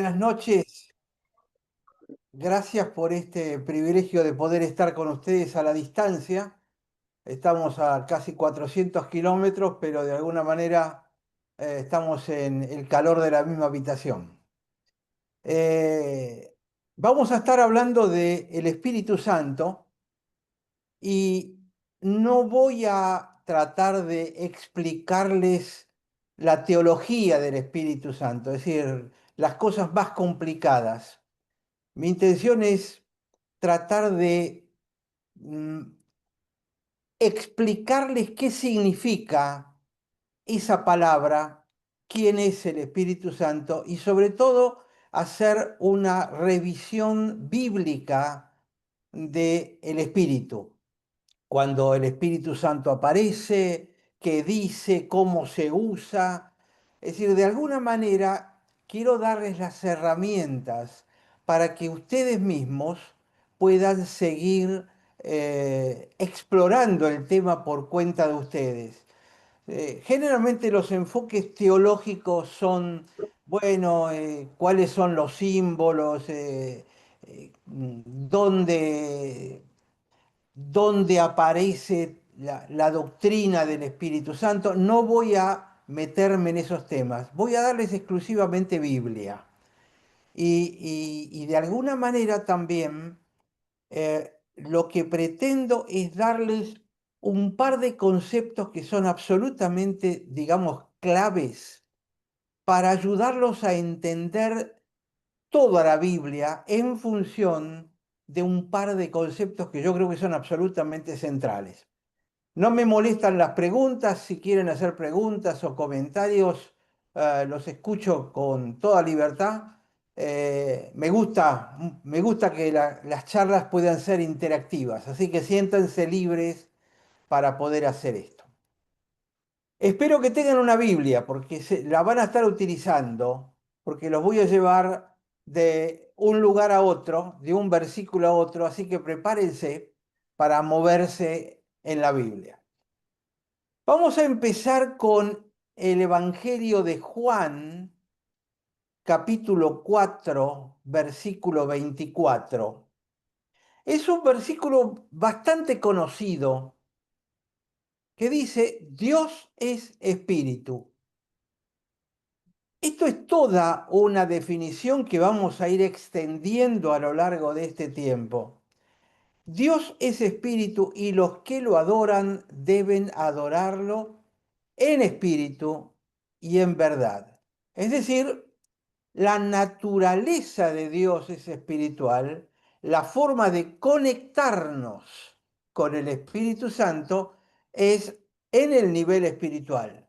Buenas noches. Gracias por este privilegio de poder estar con ustedes a la distancia. Estamos a casi 400 kilómetros, pero de alguna manera estamos en el calor de la misma habitación. Eh, Vamos a estar hablando del Espíritu Santo y no voy a tratar de explicarles la teología del Espíritu Santo, es decir, las cosas más complicadas. Mi intención es tratar de mm, explicarles qué significa esa palabra, quién es el Espíritu Santo y sobre todo hacer una revisión bíblica del Espíritu. Cuando el Espíritu Santo aparece, qué dice, cómo se usa. Es decir, de alguna manera quiero darles las herramientas para que ustedes mismos puedan seguir explorando el tema por cuenta de ustedes. Generalmente los enfoques teológicos son, bueno, cuáles son los símbolos, dónde aparece la doctrina del Espíritu Santo. No voy a meterme en esos temas, voy a darles exclusivamente Biblia. Y de alguna manera también lo que pretendo es darles un par de conceptos que son absolutamente, digamos, claves para ayudarlos a entender toda la Biblia en función de un par de conceptos que yo creo que son absolutamente centrales. No me molestan las preguntas, si quieren hacer preguntas o comentarios, los escucho con toda libertad. Me gusta que las charlas puedan ser interactivas, así que siéntanse libres para poder hacer esto. Espero que tengan una Biblia, porque la van a estar utilizando, porque los voy a llevar de un lugar a otro, de un versículo a otro, así que prepárense para moverse en la Biblia. Vamos a empezar con el Evangelio de Juan, capítulo 4, versículo 24. Es un versículo bastante conocido que dice, Dios es espíritu. Esto es toda una definición que vamos a ir extendiendo a lo largo de este tiempo. Dios es espíritu y los que lo adoran deben adorarlo en espíritu y en verdad. Es decir, la naturaleza de Dios es espiritual, la forma de conectarnos con el Espíritu Santo es en el nivel espiritual.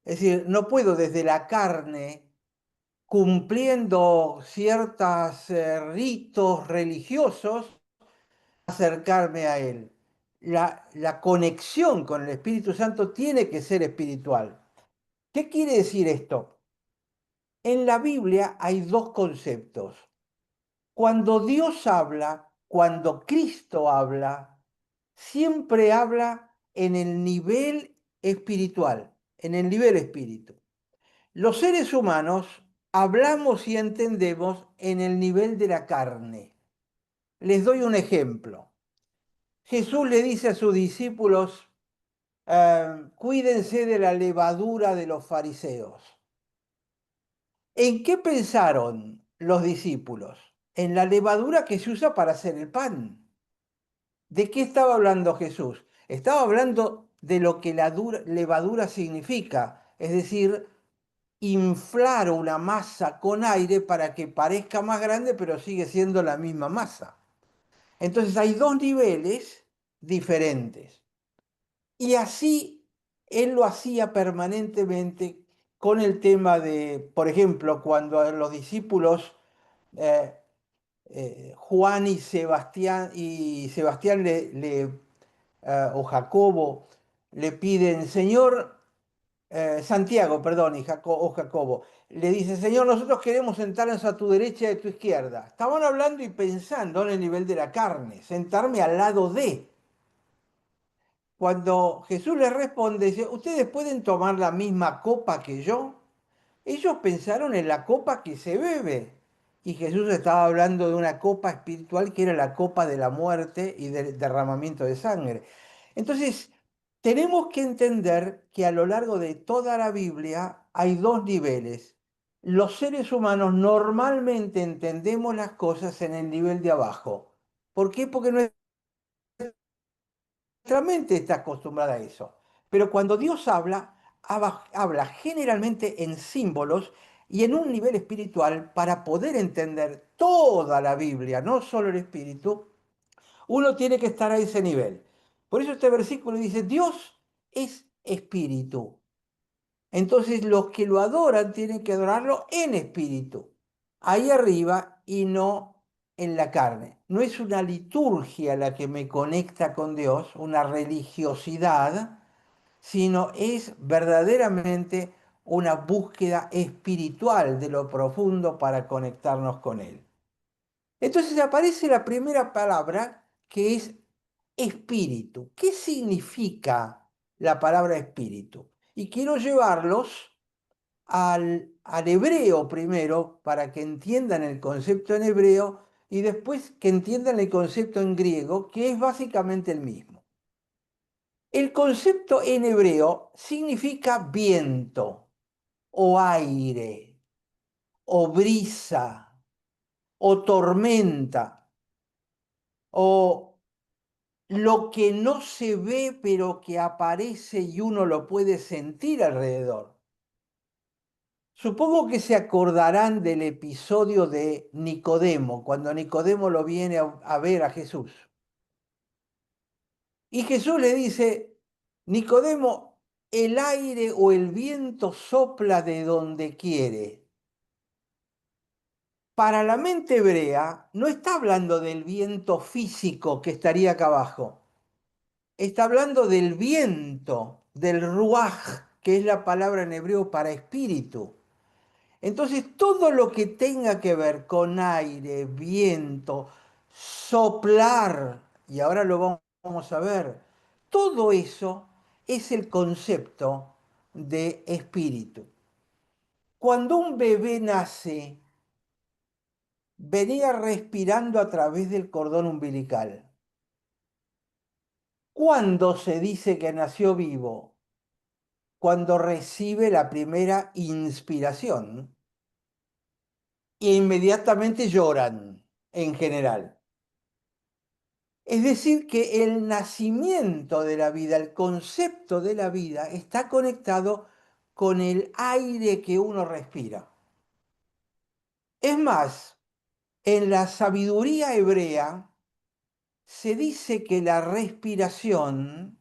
Es decir, no puedo desde la carne, cumpliendo ciertos ritos religiosos, acercarme a Él. La conexión con el Espíritu Santo tiene que ser espiritual. ¿Qué quiere decir esto? En la Biblia hay dos conceptos. Cuando Dios habla, cuando Cristo habla, siempre habla en el nivel espiritual, en el nivel espíritu. Los seres humanos hablamos y entendemos en el nivel de la carne. Les doy un ejemplo. Jesús le dice a sus discípulos, cuídense de la levadura de los fariseos. ¿En qué pensaron los discípulos? En la levadura que se usa para hacer el pan. ¿De qué estaba hablando Jesús? Estaba hablando de lo que la levadura significa, es decir, inflar una masa con aire para que parezca más grande, pero sigue siendo la misma masa. Entonces hay dos niveles diferentes. Y así él lo hacía permanentemente con el tema de, por ejemplo, cuando a los discípulos eh, Juan y Sebastián o Jacobo le piden, Señor, Santiago, perdón, o Jacobo, le dice, Señor, nosotros queremos sentarnos a tu derecha y a tu izquierda. Estaban hablando y pensando en el nivel de la carne, sentarme al lado de. Cuando Jesús les responde, dice, ¿ustedes pueden tomar la misma copa que yo? Ellos pensaron en la copa que se bebe. y Jesús estaba hablando de una copa espiritual que era la copa de la muerte y del derramamiento de sangre. Entonces, tenemos que entender que a lo largo de toda la Biblia hay dos niveles. Los seres humanos normalmente entendemos las cosas en el nivel de abajo. ¿Por qué? Porque nuestra mente está acostumbrada a eso. Pero cuando Dios habla, habla generalmente en símbolos y en un nivel espiritual para poder entender toda la Biblia, no solo el espíritu, uno tiene que estar a ese nivel. Por eso este versículo dice, Dios es espíritu. Entonces los que lo adoran tienen que adorarlo en espíritu, ahí arriba y no en la carne. No es una liturgia la que me conecta con Dios, una religiosidad, sino es verdaderamente una búsqueda espiritual de lo profundo para conectarnos con Él. Entonces aparece la primera palabra que es espíritu. ¿Qué significa la palabra espíritu? Y quiero llevarlos al hebreo primero para que entiendan el concepto en hebreo y después que entiendan el concepto en griego, que es básicamente el mismo. El concepto en hebreo significa viento o aire o brisa o tormenta o lo que no se ve pero que aparece y uno lo puede sentir alrededor. Supongo que se acordarán del episodio de Nicodemo, cuando Nicodemo lo viene a ver a Jesús. Y Jesús le dice, Nicodemo, el aire o el viento sopla de donde quiere. Para la mente hebrea, no está hablando del viento físico que estaría acá abajo. Está hablando del viento, del ruaj, que es la palabra en hebreo para espíritu. Entonces, todo lo que tenga que ver con aire, viento, soplar, y ahora lo vamos a ver, todo eso es el concepto de espíritu. Cuando un bebé nace, venía respirando a través del cordón umbilical. ¿Cuándo se dice que nació vivo? Cuando recibe la primera inspiración e inmediatamente lloran en general. Es decir, que el nacimiento de la vida, el concepto de la vida, está conectado con el aire que uno respira. Es más, en la sabiduría hebrea se dice que la respiración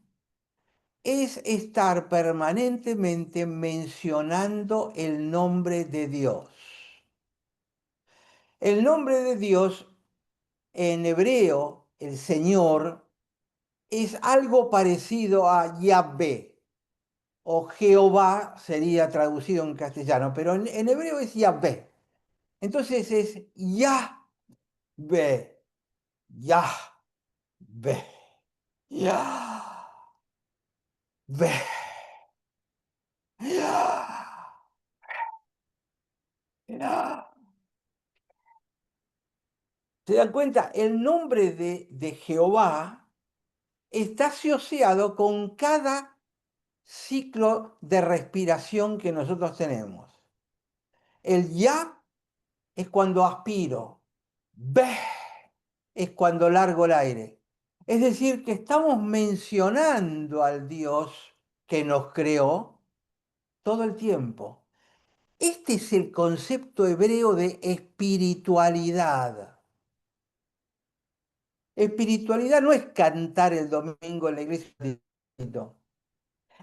es estar permanentemente mencionando el nombre de Dios. El nombre de Dios en hebreo, el Señor, es algo parecido a Yahvé, o Jehová sería traducido en castellano, pero en hebreo es Yahvé. Entonces es Yahvé, Yahvé, Yahvé, Yah. ¿Se dan cuenta? El nombre de Jehová está asociado con cada ciclo de respiración que nosotros tenemos. El ya es cuando aspiro, be es cuando largo el aire. Es decir, que estamos mencionando al Dios que nos creó todo el tiempo. Este es el concepto hebreo de espiritualidad. Espiritualidad no es cantar el domingo en la iglesia,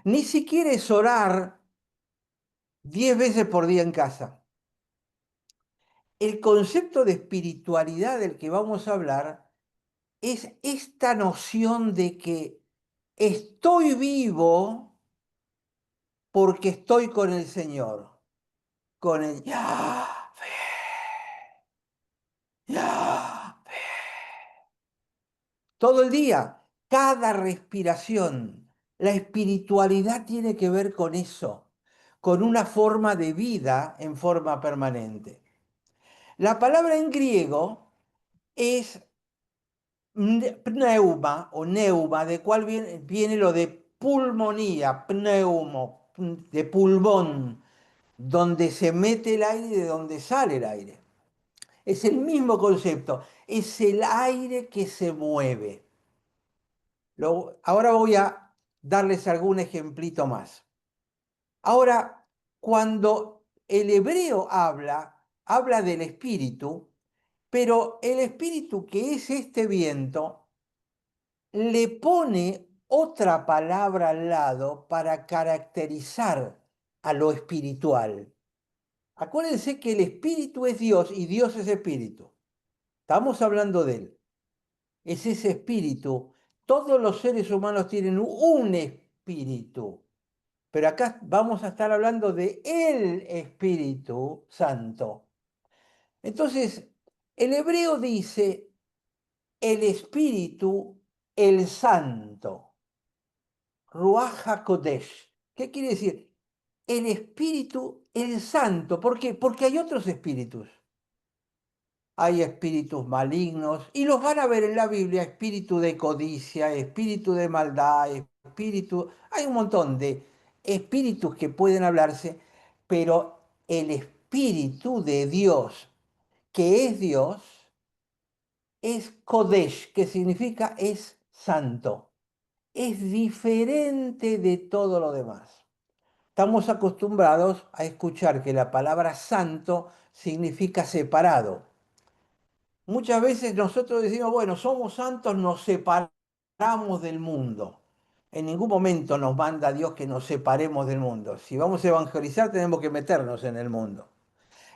ni siquiera es orar 10 veces por día en casa. El concepto de espiritualidad del que vamos a hablar es esta noción de que estoy vivo porque estoy con el Señor, con el Yahvé, Yahvé. Todo el día, cada respiración. La espiritualidad tiene que ver con eso, con una forma de vida en forma permanente. La palabra en griego es pneuma o neuma, de cuál viene lo de pulmonía, pneumo, de pulmón, donde se mete el aire y de donde sale el aire. Es el mismo concepto, es el aire que se mueve. Ahora voy a darles algún ejemplito más. Ahora, cuando el hebreo habla del espíritu, pero el espíritu que es este viento, le pone otra palabra al lado para caracterizar a lo espiritual. Acuérdense que el espíritu es Dios y Dios es espíritu. Estamos hablando de él. Es ese espíritu. Todos los seres humanos tienen un espíritu. Pero acá vamos a estar hablando de el Espíritu Santo. Entonces, el hebreo dice el Espíritu, el Santo, Ruach HaKodesh. ¿Qué quiere decir? El Espíritu, el Santo. ¿Por qué? Porque hay otros espíritus. Hay espíritus malignos y los van a ver en la Biblia, espíritu de codicia, espíritu de maldad, espíritu, hay un montón de espíritus que pueden hablarse, pero el espíritu de Dios, que es Dios, es Kodesh, que significa es santo, es diferente de todo lo demás. Estamos acostumbrados a escuchar que la palabra santo significa separado. Muchas veces nosotros decimos, bueno, somos santos, nos separamos del mundo. En ningún momento nos manda Dios que nos separemos del mundo. Si vamos a evangelizar, tenemos que meternos en el mundo.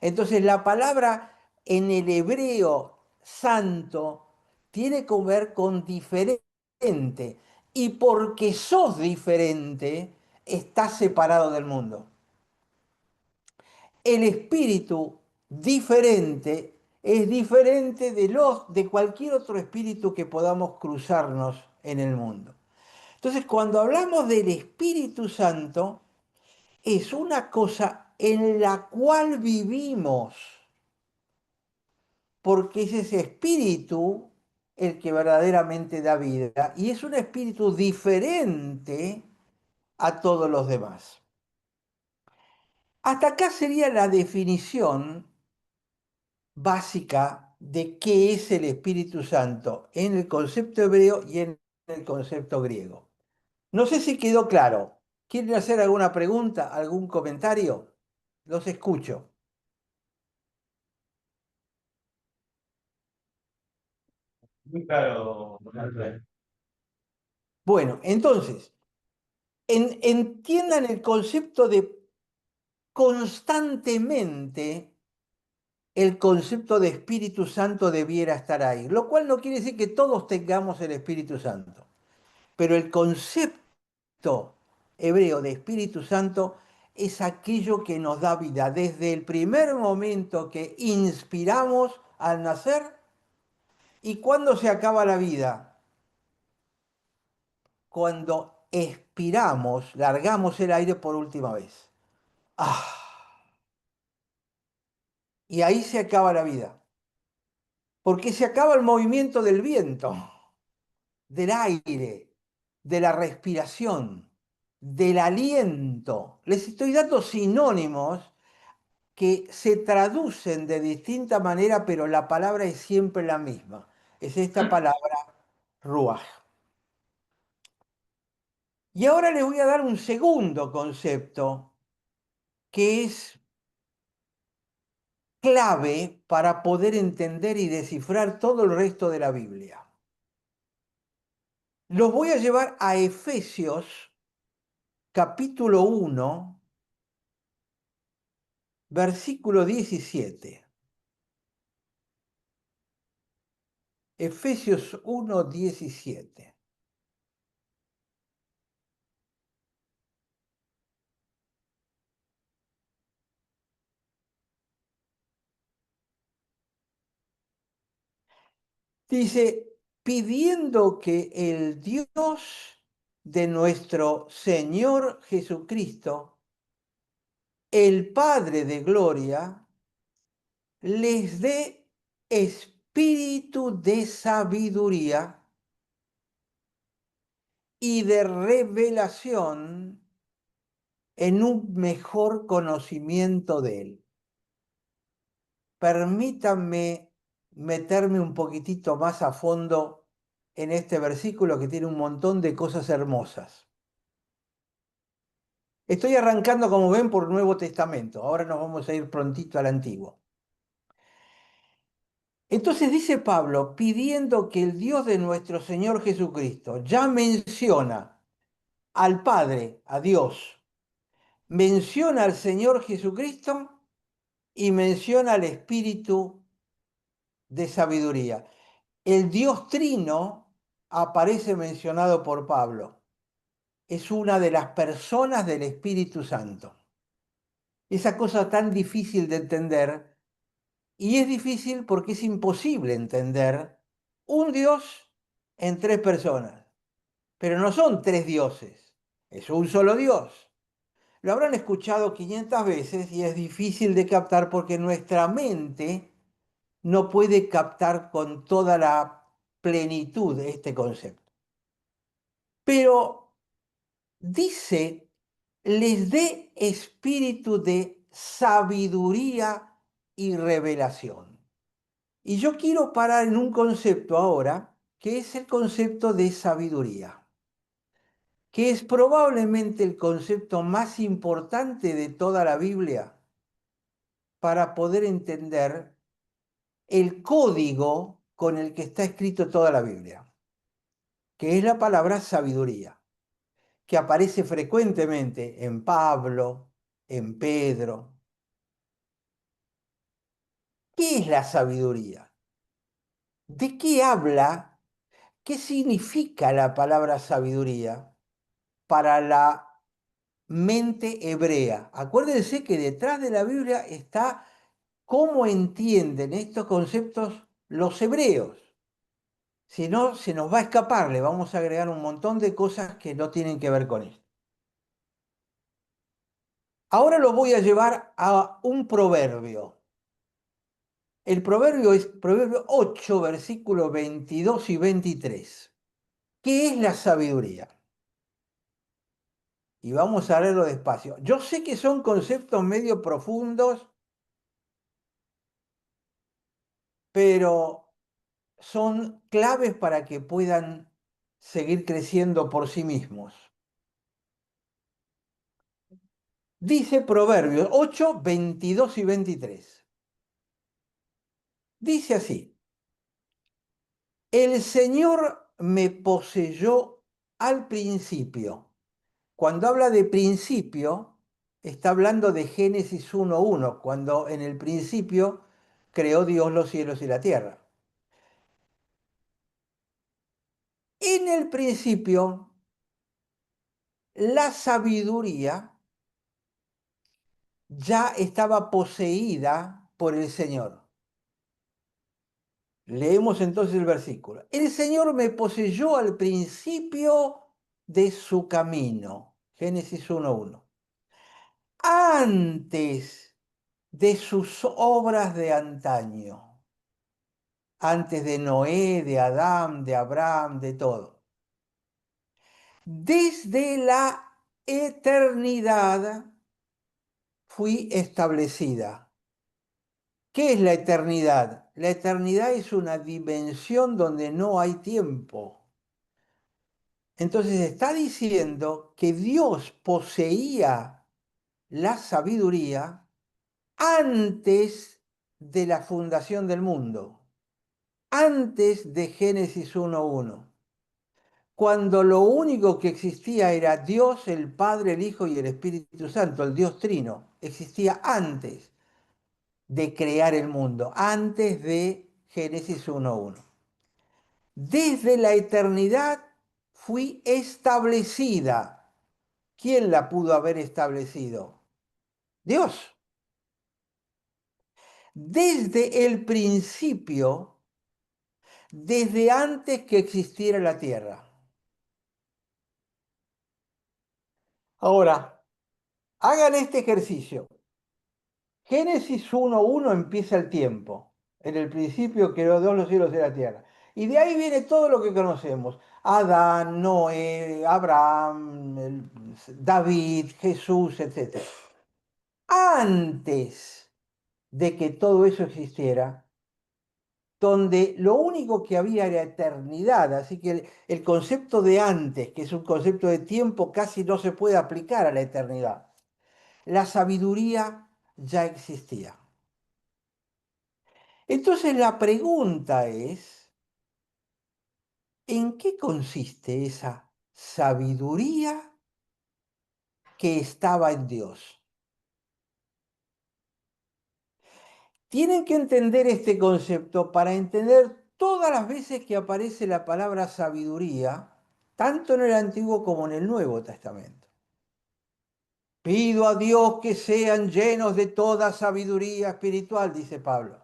Entonces, la palabra en el hebreo santo tiene que ver con diferente. Y porque sos diferente, estás separado del mundo. El espíritu diferente es diferente de cualquier otro espíritu que podamos cruzarnos en el mundo. Entonces, cuando hablamos del Espíritu Santo, es una cosa en la cual vivimos, porque es ese espíritu el que verdaderamente da vida y es un espíritu diferente a todos los demás. Hasta acá sería la definición básica de qué es el Espíritu Santo en el concepto hebreo y en el concepto griego. No sé si quedó claro. ¿Quieren hacer alguna pregunta, algún comentario? Los escucho. Muy claro, Manuel. Bueno, entonces, entiendan el concepto de constantemente, el concepto de Espíritu Santo debiera estar ahí, lo cual no quiere decir que todos tengamos el Espíritu Santo. Pero el concepto hebreo de Espíritu Santo es aquello que nos da vida desde el primer momento que inspiramos al nacer y cuando se acaba la vida, cuando expiramos, largamos el aire por última vez. Ah, y ahí se acaba la vida, porque se acaba el movimiento del viento, del aire, de la respiración, del aliento. Les estoy dando sinónimos que se traducen de distinta manera, pero la palabra es siempre la misma. Es esta palabra ruaj. Y ahora les voy a dar un segundo concepto que es clave para poder entender y descifrar todo el resto de la Biblia. Los voy a llevar a Efesios capítulo 1, versículo 17. Efesios 1, 17. Dice, pidiendo que el Dios de nuestro Señor Jesucristo, el Padre de gloria, les dé espíritu de sabiduría y de revelación en un mejor conocimiento de Él. Permítanme meterme un poquitito más a fondo en este versículo que tiene un montón de cosas hermosas. Estoy arrancando, como ven, por Nuevo Testamento. Ahora nos vamos a ir prontito al Antiguo. Entonces dice Pablo, pidiendo que el Dios de nuestro Señor Jesucristo ya menciona al Padre, a Dios, menciona al Señor Jesucristo y menciona al Espíritu de sabiduría. El Dios Trino aparece mencionado por Pablo. Es una de las personas del Espíritu Santo. Esa cosa tan difícil de entender, y es difícil porque es imposible entender un Dios en tres personas. Pero no son tres dioses, es un solo Dios. Lo habrán escuchado 500 veces y es difícil de captar porque nuestra mente no puede captar con toda la plenitud de este concepto. Pero dice, les dé espíritu de sabiduría y revelación. Y yo quiero parar en un concepto ahora, que es el concepto de sabiduría, que es probablemente el concepto más importante de toda la Biblia para poder entender el código con el que está escrito toda la Biblia, que es la palabra sabiduría, que aparece frecuentemente en Pablo, en Pedro. ¿Qué es la sabiduría? ¿De qué habla? ¿Qué significa la palabra sabiduría para la mente hebrea? Acuérdense que detrás de la Biblia está cómo entienden estos conceptos los hebreos. Si no, se nos va a escapar, le vamos a agregar un montón de cosas que no tienen que ver con esto. Ahora lo voy a llevar a un proverbio. El proverbio es Proverbio 8, versículos 22 y 23. ¿Qué es la sabiduría? Y vamos a leerlo despacio. Yo sé que son conceptos medio profundos, pero son claves para que puedan seguir creciendo por sí mismos. Dice Proverbios 8, 22 y 23. Dice así, el Señor me poseyó al principio. Cuando habla de principio, está hablando de Génesis 1:1, cuando en el principio creó Dios los cielos y la tierra. En el principio, la sabiduría ya estaba poseída por el Señor. Leemos entonces el versículo. El Señor me poseyó al principio de su camino. Génesis 1:1. Antes de sus obras de antaño. Antes de Noé, de Adán, de Abraham, de todo. Desde la eternidad fui establecida. ¿Qué es la eternidad? La eternidad es una dimensión donde no hay tiempo. Entonces está diciendo que Dios poseía la sabiduría antes de la fundación del mundo, antes de Génesis 1:1, cuando lo único que existía era Dios, el Padre, el Hijo y el Espíritu Santo, el Dios Trino. Existía antes de crear el mundo, antes de Génesis 1:1. Desde la eternidad fui establecida. ¿Quién la pudo haber establecido? Dios. Desde el principio, desde antes que existiera la tierra. Ahora, hagan este ejercicio. Génesis 1:1 empieza el tiempo. En el principio creó Dios los cielos y la tierra. Y de ahí viene todo lo que conocemos. Adán, Noé, Abraham, David, Jesús, etc. Antes de que todo eso existiera, donde lo único que había era eternidad, así que el concepto de antes, que es un concepto de tiempo, casi no se puede aplicar a la eternidad. La sabiduría ya existía. Entonces la pregunta es, ¿en qué consiste esa sabiduría que estaba en Dios? Tienen que entender este concepto para entender todas las veces que aparece la palabra sabiduría, tanto en el Antiguo como en el Nuevo Testamento. Pido a Dios que sean llenos de toda sabiduría espiritual, dice Pablo.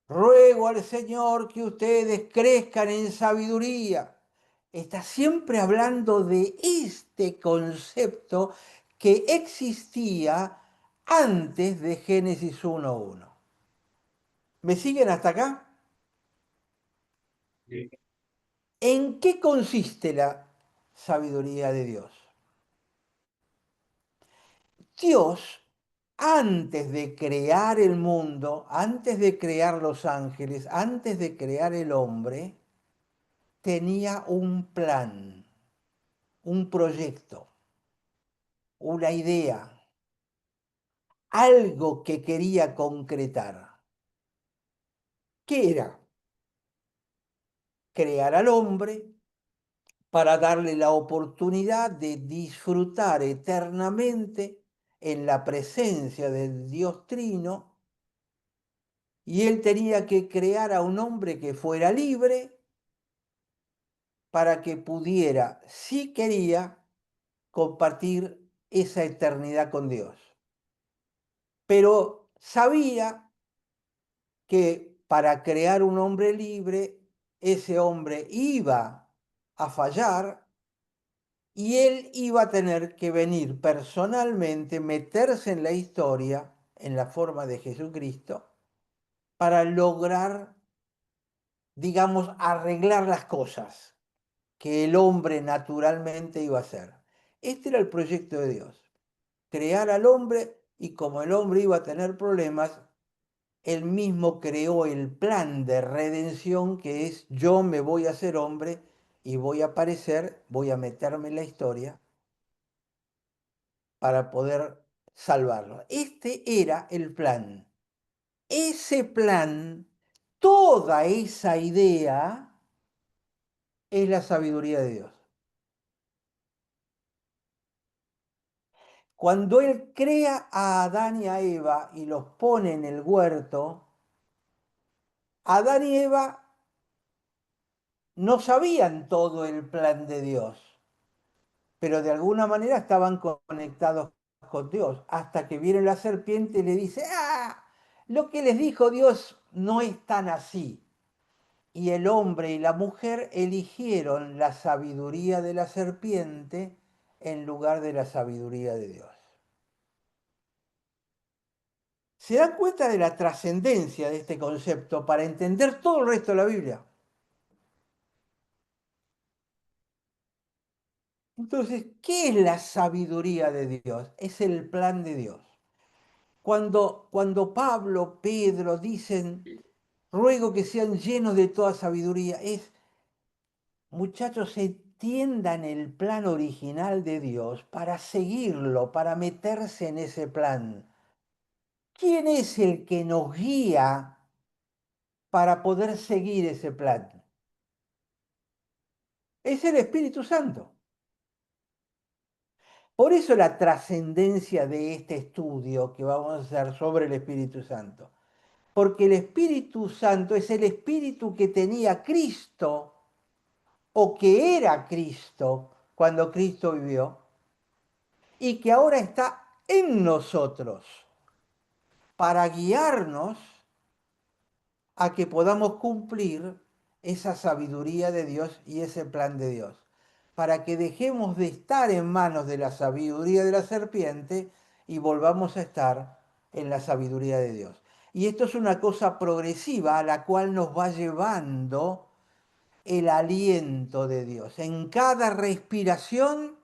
Ruego al Señor que ustedes crezcan en sabiduría. Está siempre hablando de este concepto que existía antes de Génesis 1:1. ¿Me siguen hasta acá? Sí. ¿En qué consiste la sabiduría de Dios? Dios, antes de crear el mundo, antes de crear los ángeles, antes de crear el hombre, tenía un plan, un proyecto, una idea, algo que quería concretar. ¿Qué era? Crear al hombre para darle la oportunidad de disfrutar eternamente en la presencia del Dios Trino, y él tenía que crear a un hombre que fuera libre para que pudiera, si quería, compartir esa eternidad con Dios. Pero sabía que para crear un hombre libre, ese hombre iba a fallar y él iba a tener que venir personalmente, meterse en la historia, en la forma de Jesucristo, para lograr, digamos, arreglar las cosas que el hombre naturalmente iba a hacer. Este era el proyecto de Dios, crear al hombre, y como el hombre iba a tener problemas, él mismo creó el plan de redención, que es: yo me voy a hacer hombre y voy a aparecer, voy a meterme en la historia para poder salvarlo. Este era el plan. Ese plan, toda esa idea, es la sabiduría de Dios. Cuando Él crea a Adán y a Eva y los pone en el huerto, Adán y Eva no sabían todo el plan de Dios, pero de alguna manera estaban conectados con Dios, hasta que viene la serpiente y le dice: ¡ah! Lo que les dijo Dios no es tan así. Y el hombre y la mujer eligieron la sabiduría de la serpiente en lugar de la sabiduría de Dios. ¿Se dan cuenta de la trascendencia de este concepto para entender todo el resto de la Biblia? Entonces, ¿qué es la sabiduría de Dios? Es el plan de Dios. Cuando Pablo, Pedro dicen: ruego que sean llenos de toda sabiduría, es: muchachos, entiendan el plan original de Dios para seguirlo, para meterse en ese plan. ¿Quién es el que nos guía para poder seguir ese plan? Es el Espíritu Santo. Por eso la trascendencia de este estudio que vamos a hacer sobre el Espíritu Santo. Porque el Espíritu Santo es el Espíritu que tenía Cristo, o que era Cristo cuando Cristo vivió, y que ahora está en nosotros para guiarnos a que podamos cumplir esa sabiduría de Dios y ese plan de Dios, para que dejemos de estar en manos de la sabiduría de la serpiente y volvamos a estar en la sabiduría de Dios. Y esto es una cosa progresiva a la cual nos va llevando el aliento de Dios. En cada respiración,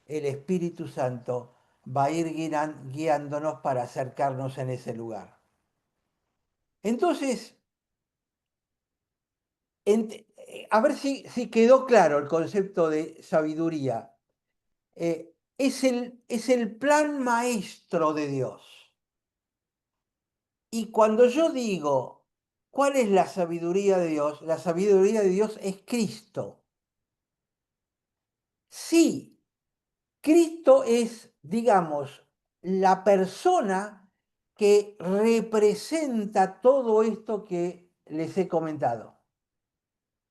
el Espíritu Santo va a ir guiándonos para acercarnos en ese lugar. Entonces, a ver si quedó claro el concepto de sabiduría. Es el plan maestro de Dios. Y cuando yo digo, ¿cuál es la sabiduría de Dios? La sabiduría de Dios es Cristo. Sí, Cristo es, digamos, la persona que representa todo esto que les he comentado.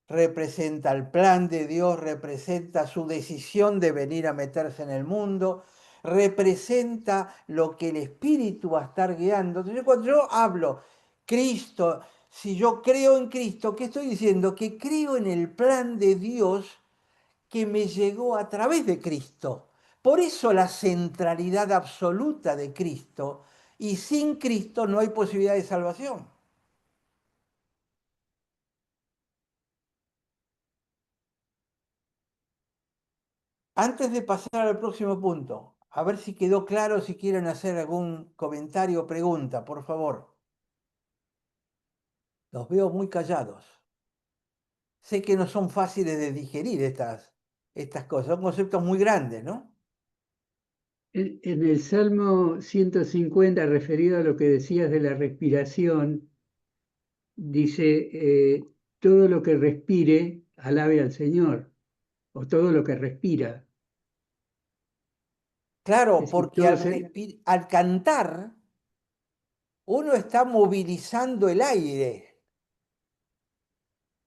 Representa el plan de Dios, representa su decisión de venir a meterse en el mundo, representa lo que el Espíritu va a estar guiando. Entonces, cuando yo hablo Cristo, si yo creo en Cristo, ¿qué estoy diciendo? Que creo en el plan de Dios que me llegó a través de Cristo. Por eso la centralidad absoluta de Cristo, y sin Cristo no hay posibilidad de salvación. Antes de pasar al próximo punto, a ver si quedó claro, si quieren hacer algún comentario o pregunta, por favor. Los veo muy callados. Sé que no son fáciles de digerir estas cosas, son conceptos muy grandes, ¿no? En el Salmo 150, referido a lo que decías de la respiración, dice, todo lo que respire, alabe al Señor, o todo lo que respira. Claro, Es decir, porque al cantar uno está movilizando el aire.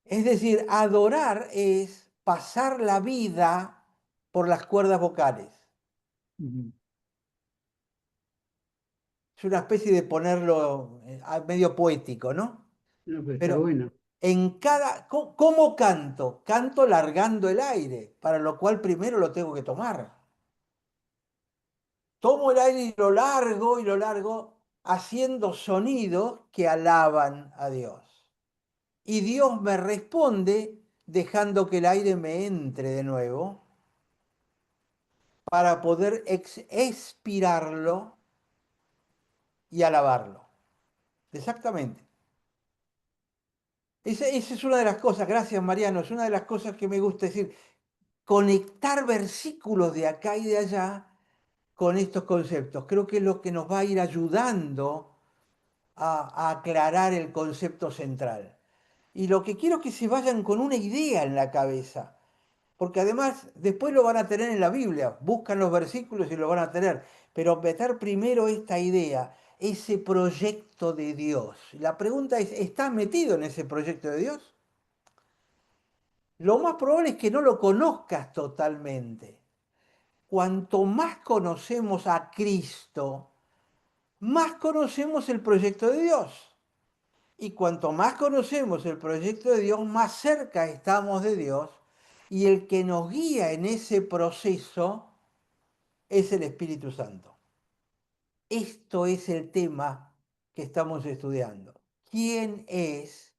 Es decir, adorar es pasar la vida por las cuerdas vocales. Ujú. Es una especie de ponerlo medio poético, ¿no? No, pero está Pero bueno. ¿cómo canto? Canto largando el aire, para lo cual primero lo tengo que tomar. Tomo el aire y lo largo, haciendo sonidos que alaban a Dios. Y Dios me responde dejando que el aire me entre de nuevo para poder expirarlo y alabarlo. Exactamente. Esa es una de las cosas, gracias Mariano, es una de las cosas que me gusta decir, conectar versículos de acá y de allá con estos conceptos. Creo que es lo que nos va a ir ayudando a aclarar el concepto central. Y lo que quiero es que se vayan con una idea en la cabeza, porque además después lo van a tener en la Biblia, buscan los versículos y lo van a tener, pero meter primero esta idea, ese proyecto de Dios. La pregunta es, ¿estás metido en ese proyecto de Dios? Lo más probable es que no lo conozcas totalmente. Cuanto más conocemos a Cristo, más conocemos el proyecto de Dios. Y cuanto más conocemos el proyecto de Dios, más cerca estamos de Dios. Y el que nos guía en ese proceso es el Espíritu Santo. Esto es el tema que estamos estudiando. ¿Quién es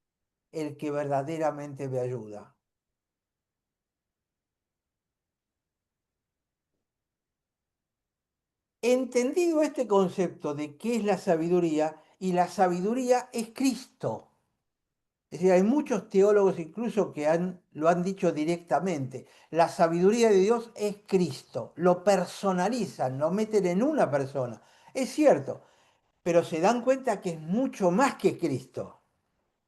el que verdaderamente me ayuda? Entendido este concepto de qué es la sabiduría, y la sabiduría es Cristo. Es decir, hay muchos teólogos incluso que lo han dicho directamente. La sabiduría de Dios es Cristo. Lo personalizan, lo meten en una persona. Es cierto, pero se dan cuenta que es mucho más que Cristo.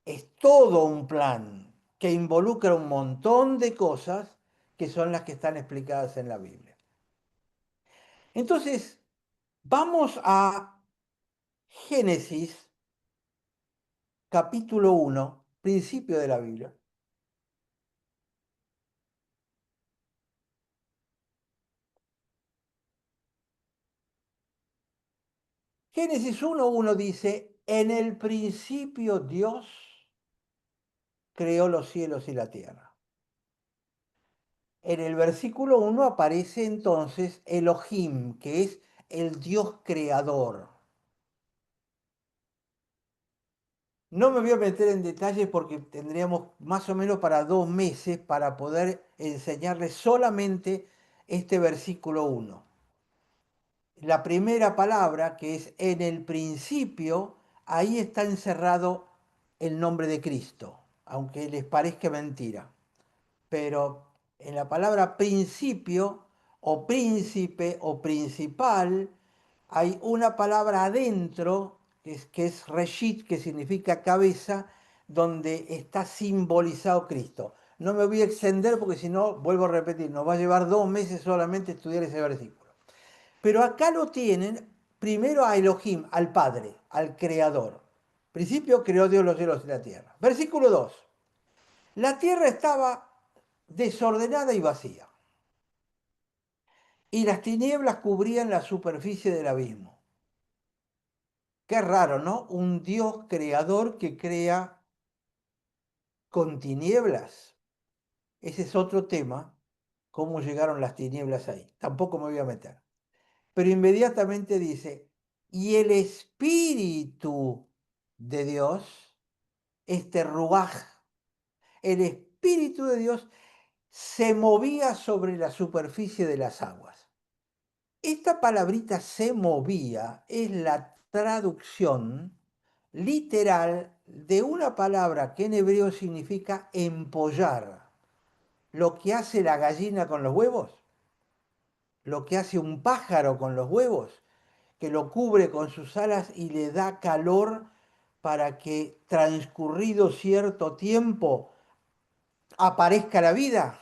Es todo un plan que involucra un montón de cosas que son las que están explicadas en la Biblia. Entonces, vamos a Génesis capítulo 1, principio de la Biblia. Génesis 1:1 dice, en el principio Dios creó los cielos y la tierra. En el versículo 1 aparece entonces Elohim, que es el Dios creador. No me voy a meter en detalles porque tendríamos más o menos para 2 meses para poder enseñarles solamente este versículo 1. La primera palabra, que es en el principio, ahí está encerrado el nombre de Cristo, aunque les parezca mentira. Pero en la palabra principio o príncipe o principal hay una palabra adentro que es reshit, que significa cabeza, donde está simbolizado Cristo. No me voy a extender porque si no, vuelvo a repetir, nos va a llevar 2 meses solamente estudiar ese versículo. Pero acá lo tienen primero a Elohim, al Padre, al Creador. Principio creó Dios los cielos y la tierra. Versículo 2. La tierra estaba desordenada y vacía, y las tinieblas cubrían la superficie del abismo. Qué raro, ¿no? Un Dios creador que crea con tinieblas. Ese es otro tema, cómo llegaron las tinieblas ahí. Tampoco me voy a meter. Pero inmediatamente dice, y el Espíritu de Dios, este ruaj, el Espíritu de Dios se movía sobre la superficie de las aguas. Esta palabrita se movía es la traducción literal de una palabra que en hebreo significa empollar. Lo que hace la gallina con los huevos, lo que hace un pájaro con los huevos, que lo cubre con sus alas y le da calor para que transcurrido cierto tiempo aparezca la vida.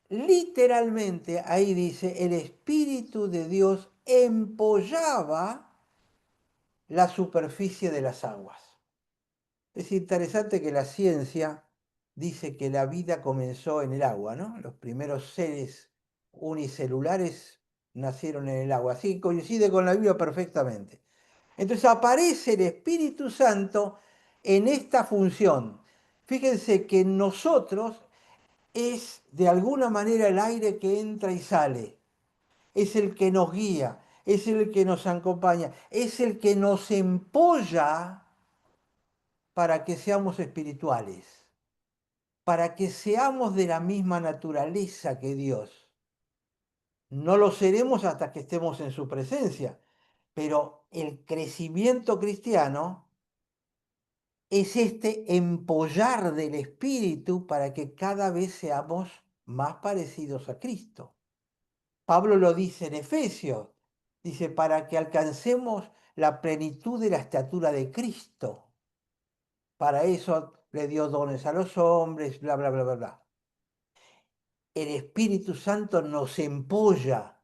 Literalmente ahí dice, el Espíritu de Dios empollaba la superficie de las aguas. Es interesante que la ciencia dice que la vida comenzó en el agua, ¿no? Los primeros seres unicelulares nacieron en el agua. Así coincide con la Biblia perfectamente. Entonces aparece el Espíritu Santo en esta función. Fíjense que en nosotros es de alguna manera el aire que entra y sale, es el que nos guía, es el que nos acompaña, es el que nos empolla para que seamos espirituales, para que seamos de la misma naturaleza que Dios. No lo seremos hasta que estemos en su presencia, pero el crecimiento cristiano es este empollar del Espíritu para que cada vez seamos más parecidos a Cristo. Pablo lo dice en Efesios, dice, para que alcancemos la plenitud de la estatura de Cristo. Para eso le dio dones a los hombres, bla, bla, bla, bla, bla. El Espíritu Santo nos empolla,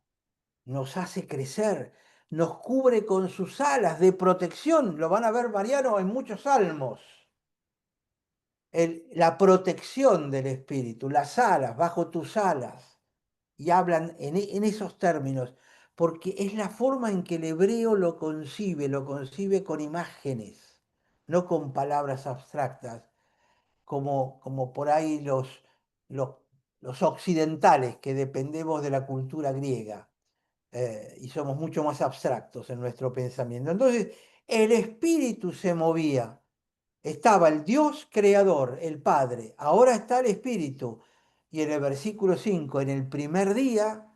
nos hace crecer, nos cubre con sus alas de protección. Lo van a ver Mariano en muchos salmos. La protección del Espíritu, las alas, bajo tus alas. Y hablan en esos términos, porque es la forma en que el hebreo lo concibe con imágenes, no con palabras abstractas, como por ahí los, los occidentales que dependemos de la cultura griega y somos mucho más abstractos en nuestro pensamiento. Entonces, el espíritu se movía. Estaba el Dios creador, el Padre, ahora está el espíritu. Y en el versículo 5, en el primer día,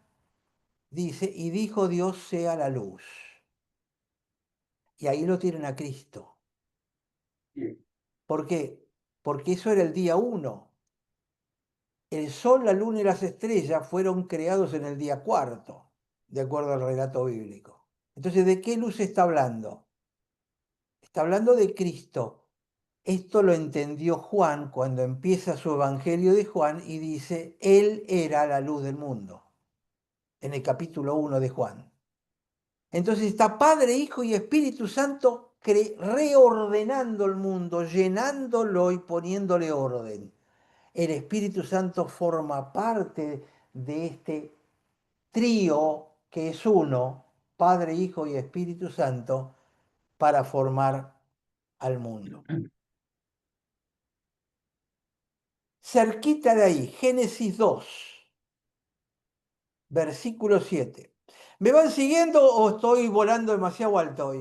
dice, y dijo Dios sea la luz. Y ahí lo tienen a Cristo. ¿Por qué? Porque eso era el día 1. El sol, la luna y las estrellas fueron creados en el día cuarto, de acuerdo al relato bíblico. Entonces, ¿de qué luz está hablando? Está hablando de Cristo. Esto lo entendió Juan cuando empieza su Evangelio de Juan y dice, Él era la luz del mundo, en el capítulo 1 de Juan. Entonces está Padre, Hijo y Espíritu Santo reordenando el mundo, llenándolo y poniéndole orden. El Espíritu Santo forma parte de este trío que es uno, Padre, Hijo y Espíritu Santo, para formar al mundo. Cerquita de ahí, Génesis 2, versículo 7. ¿Me van siguiendo o estoy volando demasiado alto?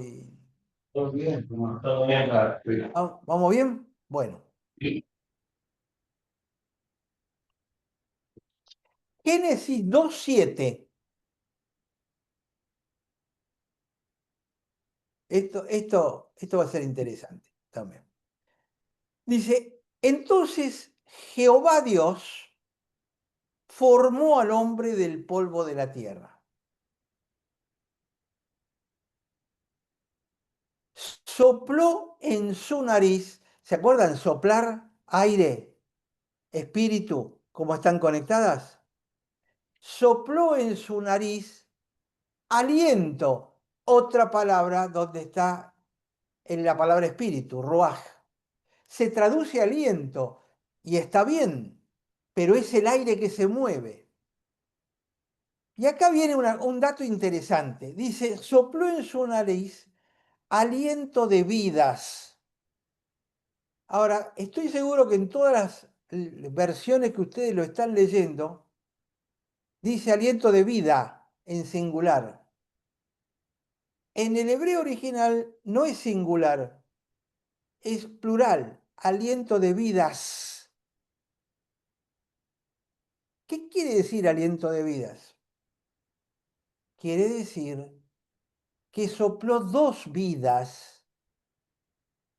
Todo bien, claro. ¿Vamos bien? Bueno. Génesis 2:7. Esto va a ser interesante también. Dice, entonces Jehová Dios formó al hombre del polvo de la tierra. Sopló en su nariz, ¿se acuerdan? Soplar, aire, espíritu, ¿cómo están conectadas? Sopló en su nariz aliento, otra palabra donde está en la palabra espíritu, ruaj. Se traduce aliento y está bien, pero es el aire que se mueve. Y acá viene un dato interesante. Dice, sopló en su nariz aliento de vidas. Ahora, estoy seguro que en todas las versiones que ustedes lo están leyendo, dice aliento de vida en singular. En el hebreo original no es singular, es plural, aliento de vidas. ¿Qué quiere decir aliento de vidas? Quiere decir que sopló dos vidas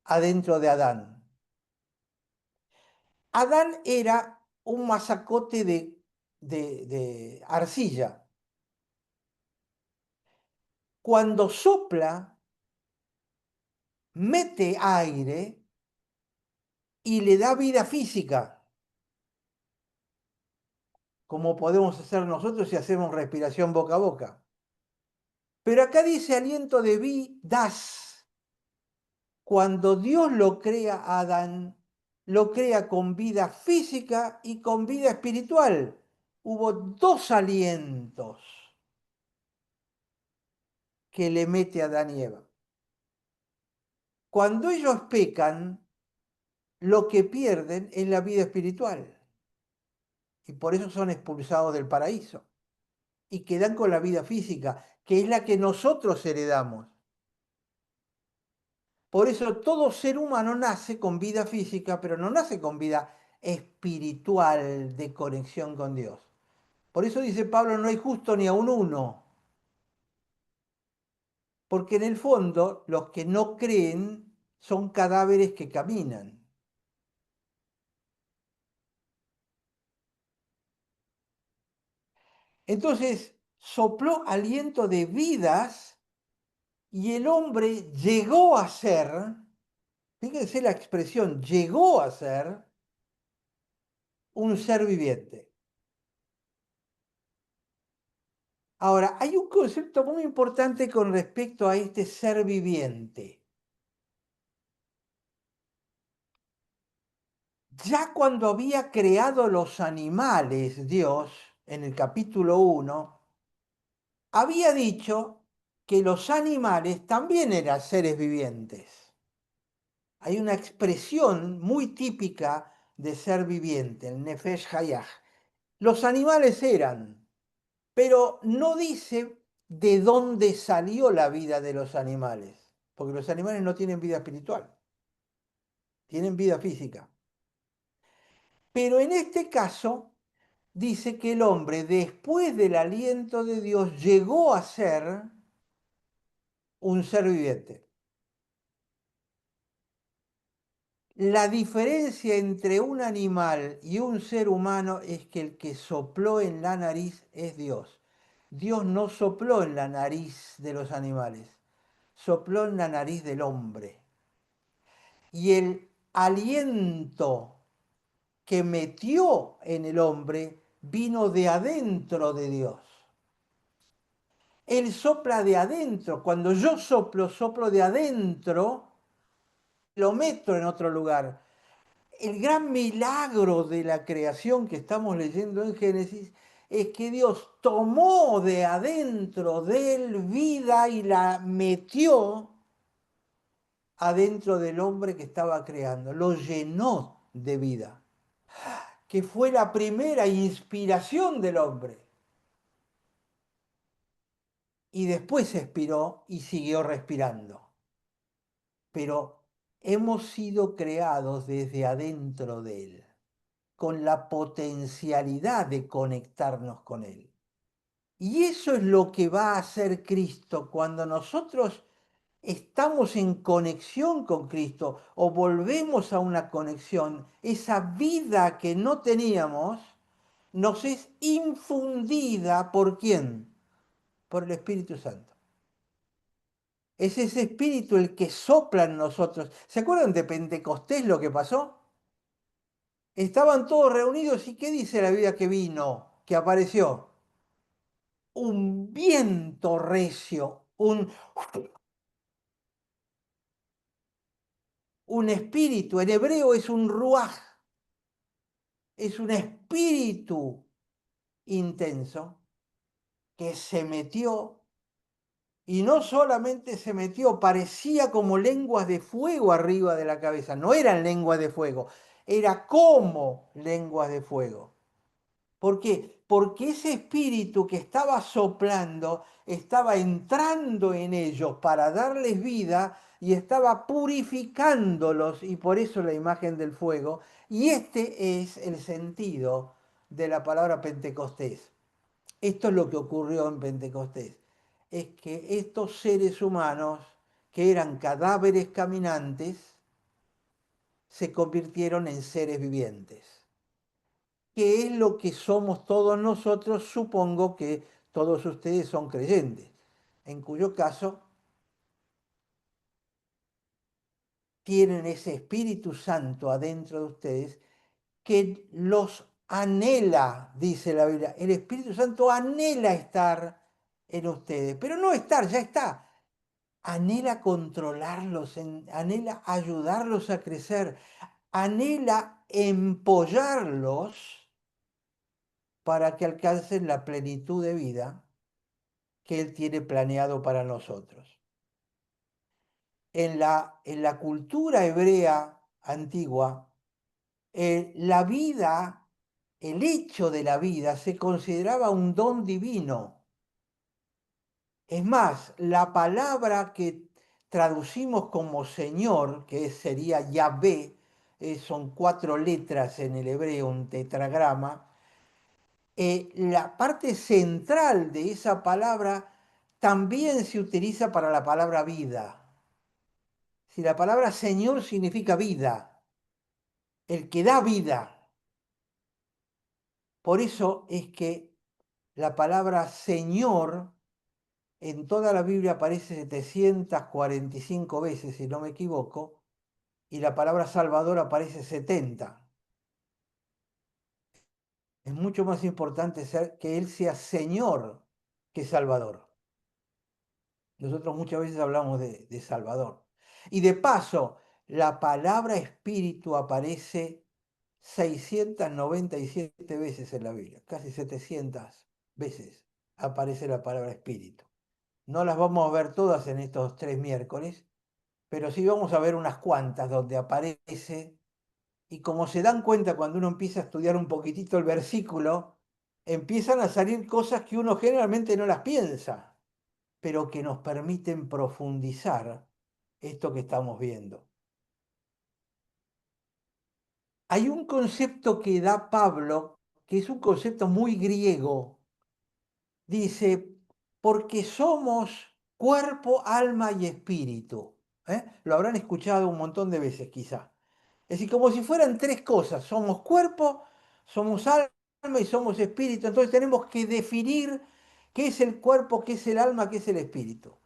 adentro de Adán. Adán era un masacote de arcilla. Cuando sopla, mete aire y le da vida física, como podemos hacer nosotros si hacemos respiración boca a boca. Pero acá dice aliento de vidas. Cuando Dios lo crea a Adán, lo crea con vida física y con vida espiritual. Hubo dos alientos que le mete a Adán y Eva. Cuando ellos pecan, lo que pierden es la vida espiritual. Y por eso son expulsados del paraíso. Y quedan con la vida física, que es la que nosotros heredamos. Por eso todo ser humano nace con vida física, pero no nace con vida espiritual de conexión con Dios. Por eso dice Pablo, no hay justo ni aun uno. Porque en el fondo los que no creen son cadáveres que caminan. Entonces sopló aliento de vidas y el hombre llegó a ser, fíjense la expresión, llegó a ser un ser viviente. Ahora, hay un concepto muy importante con respecto a este ser viviente. Ya cuando había creado los animales, Dios, en el capítulo 1, había dicho que los animales también eran seres vivientes. Hay una expresión muy típica de ser viviente, el Nefesh Hayah. Los animales eran, pero no dice de dónde salió la vida de los animales, porque los animales no tienen vida espiritual, tienen vida física. Pero en este caso dice que el hombre, después del aliento de Dios, llegó a ser un ser viviente. La diferencia entre un animal y un ser humano es que el que sopló en la nariz es Dios. Dios no sopló en la nariz de los animales, sopló en la nariz del hombre. Y el aliento que metió en el hombre vino de adentro de Dios. Él sopla de adentro. Cuando yo soplo, soplo de adentro, lo meto en otro lugar. El gran milagro de la creación que estamos leyendo en Génesis es que Dios tomó de adentro de él vida y la metió adentro del hombre que estaba creando, lo llenó de vida, que fue la primera inspiración del hombre. y después expiró y siguió respirando. Pero hemos sido creados desde adentro de Él, con la potencialidad de conectarnos con Él. Y eso es lo que va a hacer Cristo cuando nosotros estamos en conexión con Cristo o volvemos a una conexión. Esa vida que no teníamos nos es infundida ¿por quién? Por el Espíritu Santo. Es ese Espíritu el que sopla en nosotros. ¿Se acuerdan de Pentecostés lo que pasó? Estaban todos reunidos y ¿qué dice la Biblia que vino, que apareció? Un viento recio, un espíritu. En hebreo es un ruaj, es un espíritu intenso que se metió y no solamente se metió, parecía como lenguas de fuego arriba de la cabeza. No eran lenguas de fuego, era como lenguas de fuego. ¿Por qué? Porque ese espíritu que estaba soplando estaba entrando en ellos para darles vida y estaba purificándolos, y por eso la imagen del fuego. Y este es el sentido de la palabra Pentecostés. Esto es lo que ocurrió en Pentecostés. Es que estos seres humanos, que eran cadáveres caminantes, se convirtieron en seres vivientes. ¿Qué es lo que somos todos nosotros? Supongo que todos ustedes son creyentes, en cuyo caso tienen ese Espíritu Santo adentro de ustedes que los anhela, dice la Biblia. El Espíritu Santo anhela estar en ustedes, pero no estar, ya está. Anhela controlarlos, anhela ayudarlos a crecer, anhela empollarlos para que alcancen la plenitud de vida que Él tiene planeado para nosotros. En la cultura hebrea antigua, la vida, el hecho de la vida, se consideraba un don divino. Es más, la palabra que traducimos como Señor, que sería Yahvé, son 4 letras en el hebreo, un tetragrama, la parte central de esa palabra también se utiliza para la palabra vida. Si la palabra Señor significa vida, el que da vida. Por eso es que la palabra Señor en toda la Biblia aparece 745 veces, si no me equivoco, y la palabra Salvador aparece 70. Es mucho más importante que Él sea Señor que Salvador. Nosotros muchas veces hablamos de Salvador. Y de paso, la palabra espíritu aparece 697 veces en la Biblia, casi 700 veces aparece la palabra espíritu. No las vamos a ver todas en estos 3 miércoles, pero sí vamos a ver unas cuantas donde aparece. Y como se dan cuenta cuando uno empieza a estudiar un poquitito el versículo, empiezan a salir cosas que uno generalmente no las piensa, pero que nos permiten profundizar esto que estamos viendo. Hay un concepto que da Pablo, que es un concepto muy griego. Dice, porque somos cuerpo, alma y espíritu. Lo habrán escuchado un montón de veces quizá. Es decir, como si fueran 3 cosas. Somos cuerpo, somos alma y somos espíritu. Entonces tenemos que definir qué es el cuerpo, qué es el alma, qué es el espíritu.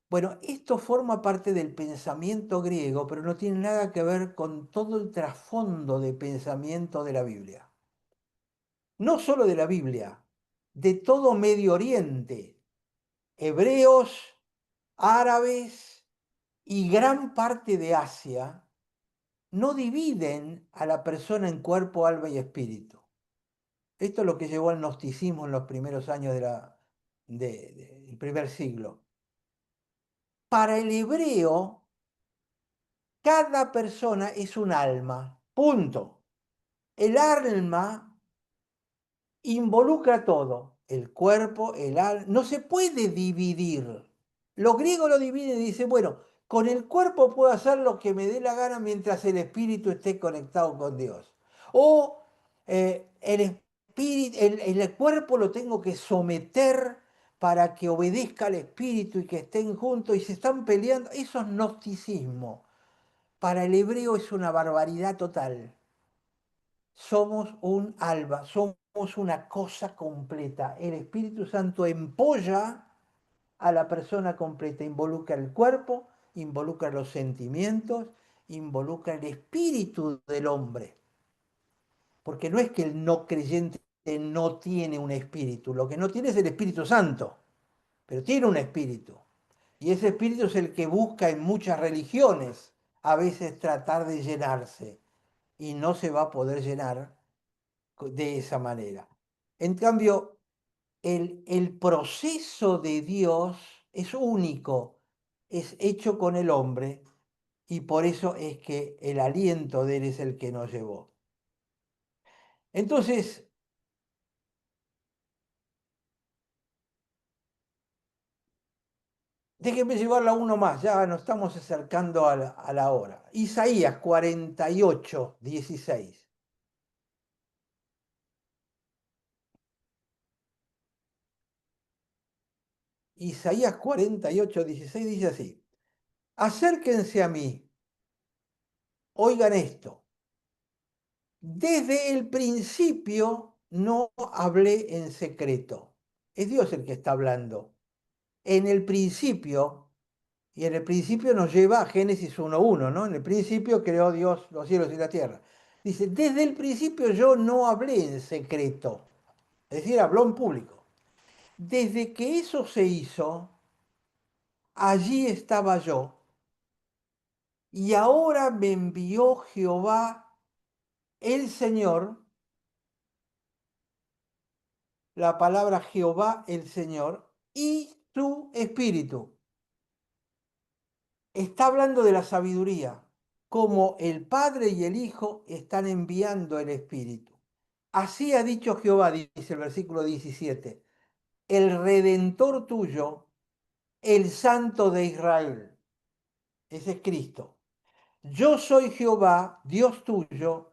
Bueno, esto forma parte del pensamiento griego, pero no tiene nada que ver con todo el trasfondo de pensamiento de la Biblia. No solo de la Biblia, de todo Medio Oriente, hebreos, árabes y gran parte de Asia no dividen a la persona en cuerpo, alma y espíritu. Esto es lo que llevó al gnosticismo en los primeros años del primer siglo. Para el hebreo, cada persona es un alma, punto. El alma involucra todo. el cuerpo, el alma. No se puede dividir. Los griegos lo dividen y dicen, bueno, con el cuerpo puedo hacer lo que me dé la gana mientras el espíritu esté conectado con Dios. O el espíritu, el cuerpo lo tengo que someter para que obedezca al espíritu y que estén juntos y se están peleando. Eso es gnosticismo. Para el hebreo es una barbaridad total. Somos un alma, somos una cosa completa. El Espíritu Santo empolla a la persona completa, involucra el cuerpo, involucra los sentimientos, involucra el espíritu del hombre. Porque no es que el no creyente no tiene un espíritu, lo que no tiene es el Espíritu Santo, pero tiene un espíritu. Y ese espíritu es el que busca en muchas religiones a veces tratar de llenarse y no se va a poder llenar de esa manera. En cambio, el proceso de Dios es único, es hecho con el hombre y por eso es que el aliento de él es el que nos llevó. Entonces, déjenme llevarla uno más, ya nos estamos acercando a la hora. Isaías 48, 16. Isaías 48, 16 dice así: acérquense a mí, oigan esto. Desde el principio no hablé en secreto. Es Dios el que está hablando. En el principio, y en el principio nos lleva a Génesis 1:1, ¿no? En el principio creó Dios los cielos y la tierra. Dice, desde el principio yo no hablé en secreto. Es decir, habló en público. Desde que eso se hizo, allí estaba yo. Y ahora me envió Jehová, el Señor, la palabra Jehová el Señor y su espíritu. Está hablando de la sabiduría, como el Padre y el Hijo están enviando el Espíritu. Así ha dicho Jehová, dice el versículo 17, el Redentor tuyo, el Santo de Israel. Ese es Cristo. Yo soy Jehová, Dios tuyo,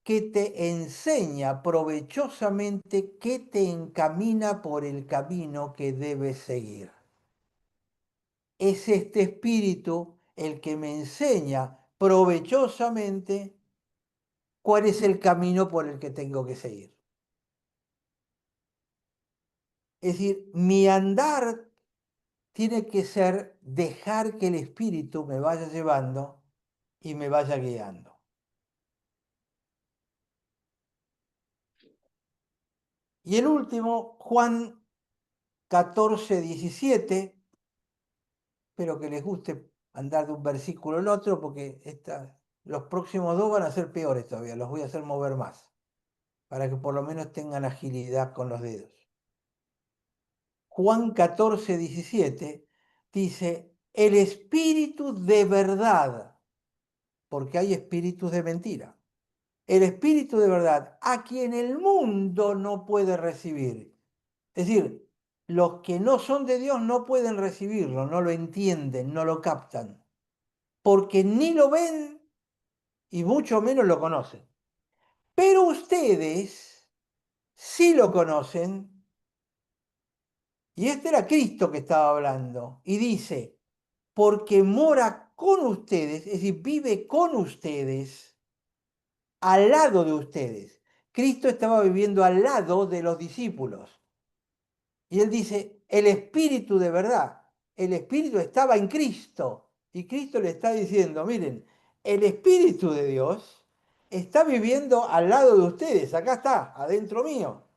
que te enseña provechosamente, que te encamina por el camino que debes seguir. Es este espíritu el que me enseña provechosamente cuál es el camino por el que tengo que seguir. Es decir, mi andar tiene que ser dejar que el espíritu me vaya llevando y me vaya guiando. Y el último, Juan 14, 17. Espero que les guste andar de un versículo al otro porque los próximos dos van a ser peores todavía, los voy a hacer mover más, para que por lo menos tengan agilidad con los dedos. Juan 14, 17 dice, el espíritu de verdad, porque hay espíritus de mentira, el espíritu de verdad, a quien el mundo no puede recibir. Es decir, los que no son de Dios no pueden recibirlo, no lo entienden, no lo captan, porque ni lo ven y mucho menos lo conocen. Pero ustedes sí lo conocen, y este era Cristo que estaba hablando, y dice, porque mora con ustedes, es decir, vive con ustedes, al lado de ustedes. Cristo estaba viviendo al lado de los discípulos. Y él dice, el Espíritu de verdad, el Espíritu estaba en Cristo. Y Cristo le está diciendo, miren, el Espíritu de Dios está viviendo al lado de ustedes, acá está, adentro mío.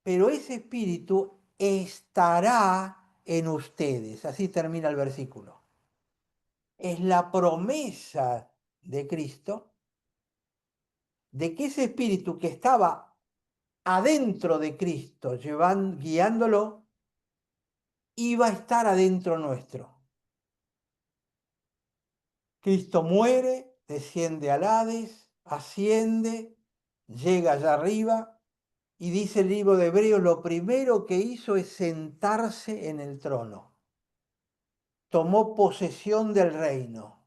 Pero ese Espíritu estará en ustedes. Así termina el versículo. Es la promesa de Cristo de que ese Espíritu que estaba adentro de Cristo, guiándolo, iba a estar adentro nuestro. Cristo muere, desciende al Hades, asciende, llega allá arriba Y dice el libro de Hebreos, lo primero que hizo es sentarse en el trono. Tomó posesión del reino.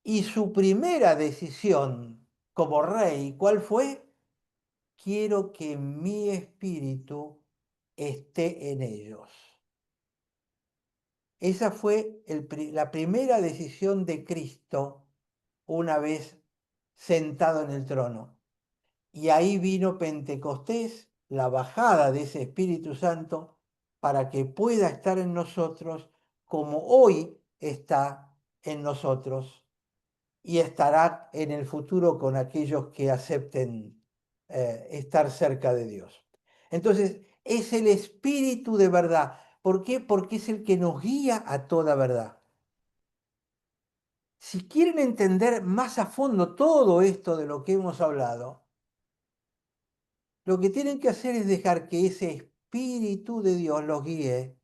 Y su primera decisión como rey, ¿cuál fue? Quiero que mi espíritu esté en ellos. Esa fue la primera decisión de Cristo una vez sentado en el trono. Y ahí vino Pentecostés, la bajada de ese Espíritu Santo, para que pueda estar en nosotros como hoy está en nosotros y estará en el futuro con aquellos que acepten estar cerca de Dios. Entonces, es el Espíritu de verdad. ¿Por qué? Porque es el que nos guía a toda verdad. Si quieren entender más a fondo todo esto de lo que hemos hablado, lo que tienen que hacer es dejar que ese Espíritu de Dios los guíe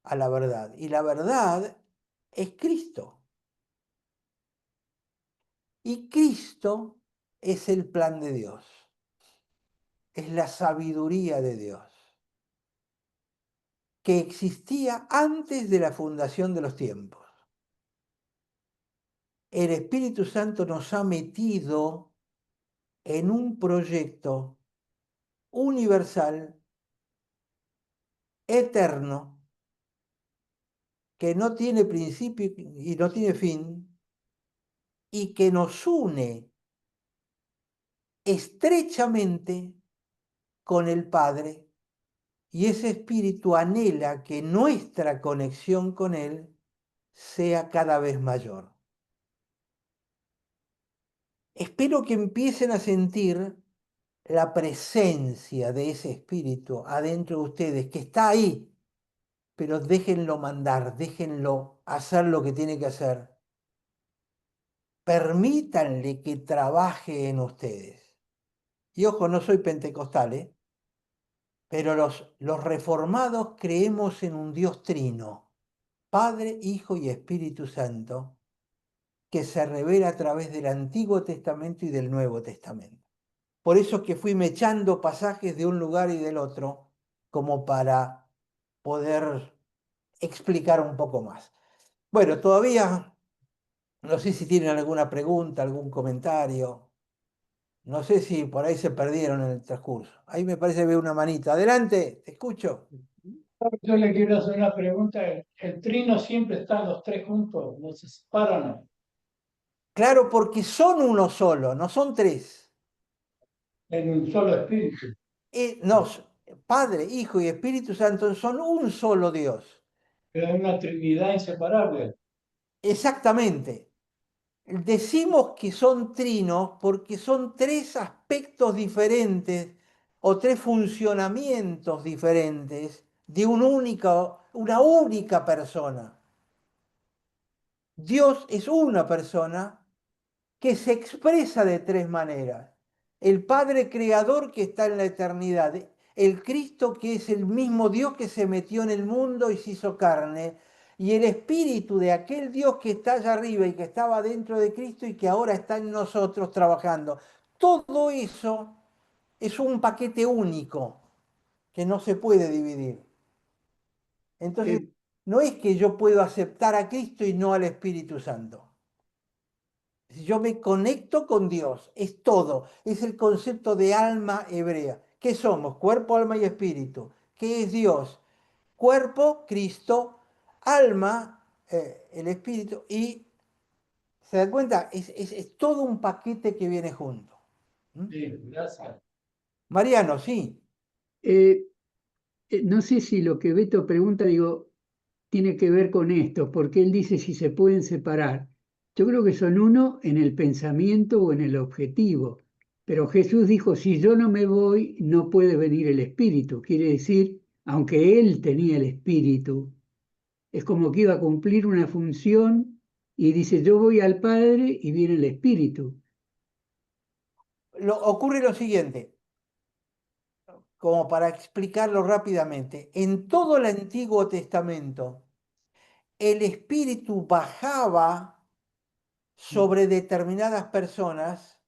a la verdad. Y la verdad es Cristo. Y Cristo es el plan de Dios. Es la sabiduría de Dios, que existía antes de la fundación de los tiempos. El Espíritu Santo nos ha metido en un proyecto universal, eterno, que no tiene principio y no tiene fin, y que nos une estrechamente con el Padre, y ese espíritu anhela que nuestra conexión con Él sea cada vez mayor. Espero que empiecen a sentir la presencia de ese espíritu adentro de ustedes, que está ahí, pero déjenlo mandar, déjenlo hacer lo que tiene que hacer. Permítanle que trabaje en ustedes. Y ojo, no soy pentecostal, pero los reformados creemos en un Dios trino, Padre, Hijo y Espíritu Santo, que se revela a través del Antiguo Testamento y del Nuevo Testamento. Por eso es que fui mechando pasajes de un lugar y del otro, como para poder explicar un poco más. Bueno, todavía no sé si tienen alguna pregunta, algún comentario. No sé si por ahí se perdieron en el transcurso. Ahí me parece que veo una manita. Adelante, te escucho. Yo le quiero hacer una pregunta. ¿El trino siempre están los tres juntos? ¿No se separan Claro, porque son uno solo, no son tres. en un solo espíritu? No, Padre, Hijo y Espíritu Santo son un solo Dios. Pero es una trinidad inseparable. Exactamente. Decimos que son trinos porque son tres aspectos diferentes o tres funcionamientos diferentes de una única persona. Dios es una persona que se expresa de tres maneras. El Padre Creador que está en la eternidad, el Cristo que es el mismo Dios que se metió en el mundo y se hizo carne, y el Espíritu de aquel Dios que está allá arriba y que estaba dentro de Cristo y que ahora está en nosotros trabajando. Todo eso es un paquete único que no se puede dividir. Entonces, Eh, no es que yo puedo aceptar a Cristo y no al Espíritu Santo. Si yo me conecto con Dios, es todo. Es el concepto de alma hebrea. ¿Qué somos? Cuerpo, alma y espíritu. ¿Qué es Dios? Cuerpo, Cristo, alma, el espíritu. Y, ¿se da cuenta? Es todo un paquete que viene junto. ¿Mm? Sí, gracias. Mariano, sí. eh, no sé si lo que Beto pregunta, digo, tiene que ver con esto, porque él dice si se pueden separar. Yo creo que son uno en el pensamiento o en el objetivo, pero Jesús dijo, si yo no me voy, no puede venir el Espíritu. Quiere decir, aunque él tenía el Espíritu, es como que iba a cumplir una función y dice, yo voy al Padre y viene el Espíritu. Ocurre lo siguiente, como para explicarlo rápidamente. En todo el Antiguo Testamento, el espíritu bajaba sobre determinadas personas,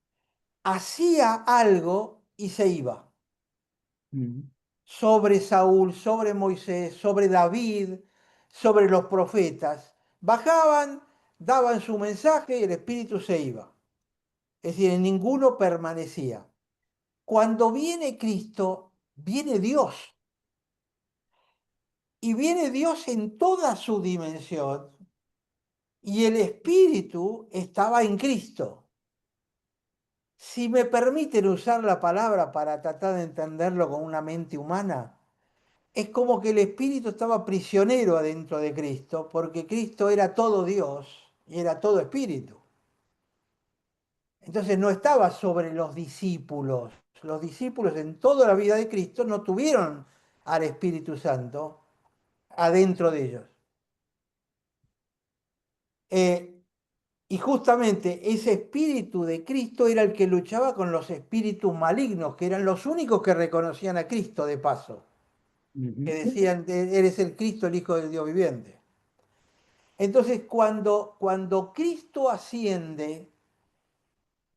hacía algo y se iba. Mm. sobre Saúl, sobre Moisés, sobre David, sobre los profetas. Bajaban, daban su mensaje y el Espíritu se iba. Es decir, en ninguno permanecía. Cuando viene Cristo, viene Dios. Y viene Dios en toda su dimensión. Y el Espíritu estaba en Cristo. Si me permiten usar la palabra para tratar de entenderlo con una mente humana, es como que el Espíritu estaba prisionero adentro de Cristo, porque Cristo era todo Dios y era todo Espíritu. Entonces no estaba sobre los discípulos. Los discípulos en toda la vida de Cristo no tuvieron al Espíritu Santo adentro de ellos. Y justamente ese espíritu de Cristo era el que luchaba con los espíritus malignos, que eran los únicos que reconocían a Cristo de paso, que Ujú. decían, eres el Cristo, el Hijo del Dios viviente. Entonces, cuando Cristo asciende,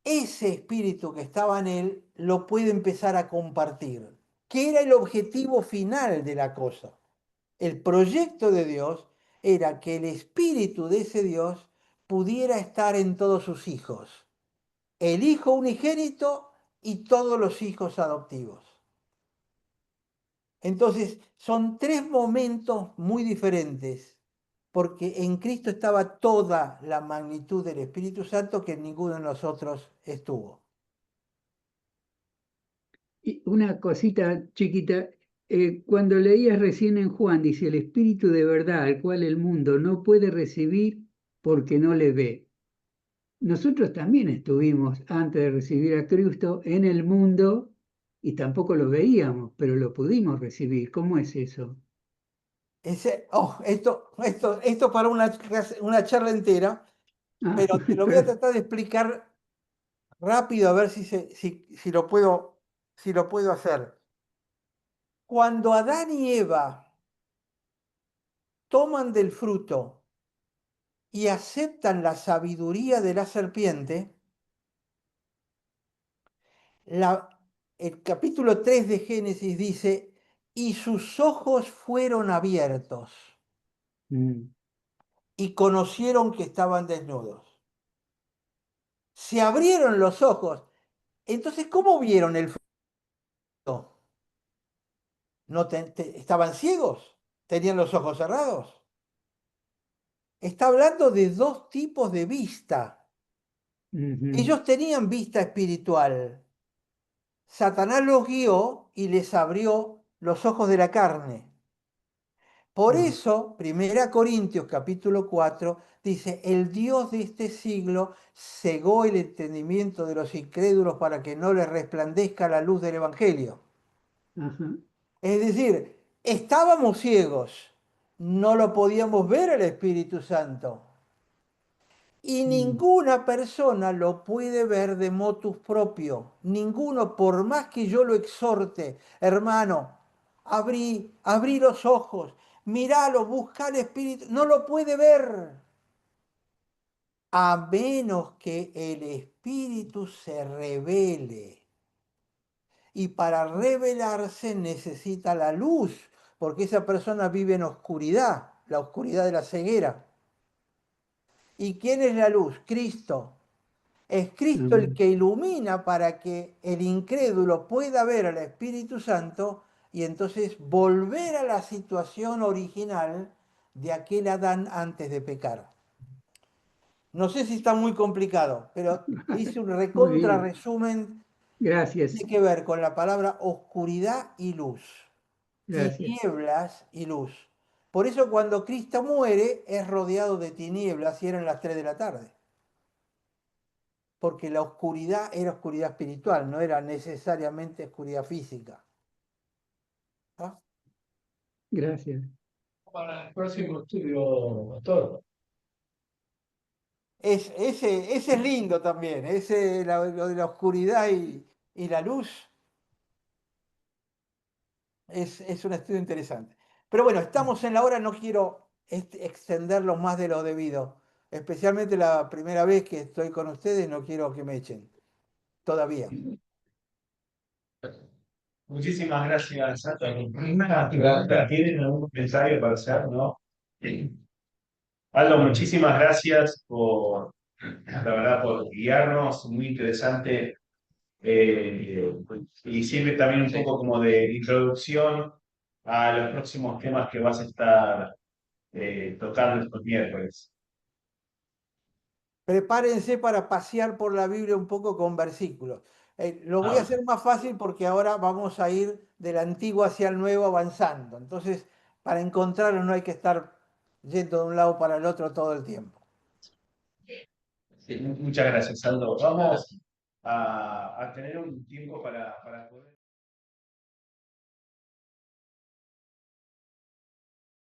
ese espíritu que estaba en él lo puede empezar a compartir, que era el objetivo final de la cosa. El proyecto de Dios era que el espíritu de ese Dios pudiera estar en todos sus hijos, el hijo unigénito y todos los hijos adoptivos. Entonces, son tres momentos muy diferentes, porque en Cristo estaba toda la magnitud del Espíritu Santo que en ninguno de nosotros estuvo. Y una cosita chiquita, cuando leías recién en Juan, dice el Espíritu de verdad al cual el mundo no puede recibir porque no le ve. Nosotros también estuvimos antes de recibir a Cristo en el mundo y tampoco lo veíamos, pero lo pudimos recibir. ¿Cómo es eso? Esto para una charla entera, Ah, pero te lo voy a tratar de explicar rápido a ver si lo puedo hacer. Cuando Adán y Eva toman del fruto y aceptan la sabiduría de la serpiente, la- el capítulo 3 de Génesis dice, y sus ojos fueron abiertos mm, y conocieron que estaban desnudos. Se abrieron los ojos. Entonces, ¿cómo vieron el fruto? ¿No estaban ciegos? ¿Tenían los ojos cerrados? Está hablando de dos tipos de vista. ujú, Ellos tenían vista espiritual. Satanás los guió y les abrió los ojos de la carne. Por ah, eso, 1 Corintios capítulo 4 dice, el Dios de este siglo cegó el entendimiento de los incrédulos para que no les resplandezca la luz del Evangelio. ajá, Es decir, estábamos ciegos, no lo podíamos ver al Espíritu Santo. Y mm, ninguna persona lo puede ver de motus propio. Ninguno, por más que yo lo exhorte, hermano, abrí los ojos, míralo, busca el Espíritu, no lo puede ver. A menos que el Espíritu se revele. Y para revelarse necesita la luz, porque esa persona vive en oscuridad, la oscuridad de la ceguera. ¿Y quién es la luz? Cristo. Es Cristo el amén. que ilumina para que el incrédulo pueda ver al Espíritu Santo y entonces volver a la situación original de aquel Adán antes de pecar. No sé si está muy complicado, pero hice un Muy recontra bien, resumen. gracias, Tiene que ver con la palabra oscuridad y luz, gracias, tinieblas y luz. Por eso cuando Cristo muere es rodeado de tinieblas y eran las 3 de la tarde. Porque la oscuridad era oscuridad espiritual, no era necesariamente oscuridad física. ¿Ah? gracias. Para el próximo estudio, doctor. Ese es lindo también, lo de la oscuridad y la luz es un estudio interesante. Pero bueno, estamos en la hora, no quiero extenderlo más de lo debido. Especialmente la primera vez que estoy con ustedes, no quiero que me echen. Todavía. Muchísimas gracias, Santo. Una pregunta, ¿tienen algún comentario para hacer, no? Aldo, muchísimas gracias por, la verdad, por guiarnos, muy interesante. Y sirve también un poco como de introducción a los próximos temas que vas a estar tocando estos miércoles. Prepárense para pasear por la Biblia un poco con versículos. Lo voy a Ah, hacer más fácil porque ahora vamos a ir del antiguo hacia el nuevo avanzando. Entonces, para encontrarlo no hay que estar yendo de un lado para el otro todo el tiempo. sí, muchas gracias, Aldo. Vamos a tener un tiempo para poder...